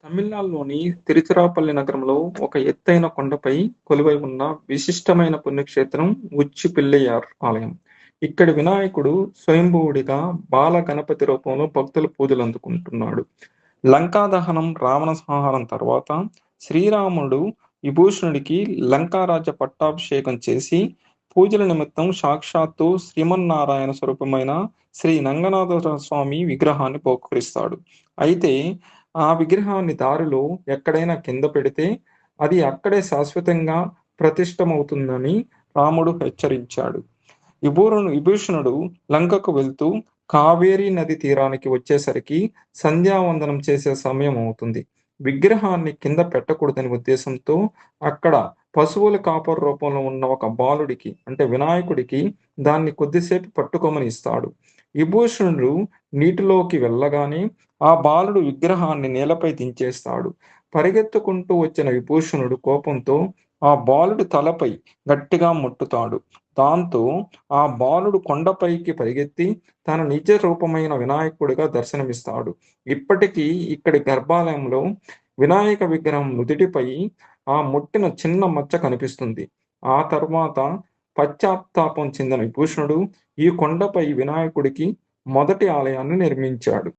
తమిళనాడులోని తిరుచిరాపల్లి నగరంలో ఒక ఎత్తైన కొండపై కొలువై ఉన్న విశిష్టమైన పుణ్యక్షేత్రం ఉచ్చి పిల్లయార్ ఆలయం. ఇక్కడి వినాయకుడు స్వయంభువుడిగా బాల గణపతి రూపంలో భక్తుల పూజలు అందుకుంటున్నాడు. లంకా దహనం, రావణ సంహారం తర్వాత శ్రీరాముడు విభూషణుడికి లంకారాజ్య పట్టాభిషేకం చేసి పూజల నిమిత్తం సాక్షాత్తు శ్రీమన్నారాయణ స్వరూపమైన శ్రీ రంగనాథ స్వామి విగ్రహాన్ని బహూకరిస్తాడు. అయితే ఆ విగ్రహాన్ని దారిలో ఎక్కడైనా కింద పెడితే అది అక్కడే శాశ్వతంగా ప్రతిష్టమవుతుందని రాముడు హెచ్చరించాడు. విభీషణుడు లంకకు వెళ్తూ కావేరీ నది తీరానికి వచ్చేసరికి సంధ్యావందనం చేసే సమయం అవుతుంది. విగ్రహాన్ని కింద పెట్టకూడదనే ఉద్దేశంతో అక్కడ పశువుల కాపరి రూపంలో ఉన్న ఒక బాలుడికి అంటే వినాయకుడికి దాన్ని కొద్దిసేపు పట్టుకోమని ఇస్తాడు. విభూషణుడు నీటిలోకి వెళ్ళగానే ఆ బాలుడు విగ్రహాన్ని నేలపై దించేస్తాడు. పరిగెత్తుకుంటూ వచ్చిన విభూషణుడు కోపంతో ఆ బాలుడి తలపై గట్టిగా ముట్టుతాడు. దాంతో ఆ బాలుడు కొండపైకి పరిగెత్తి తన నిజ రూపమైన వినాయకుడిగా దర్శనమిస్తాడు. ఇప్పటికీ ఇక్కడి గర్భాలయంలో వినాయక విగ్రహం నుదిటిపై ఆ ముట్టిన చిన్న మచ్చ కనిపిస్తుంది. ఆ తర్వాత పశ్చాత్తాపం చెందిన విభూషణుడు ఈ కొండపై వినాయకుడికి మొదటి ఆలయాన్ని నిర్మించాడు.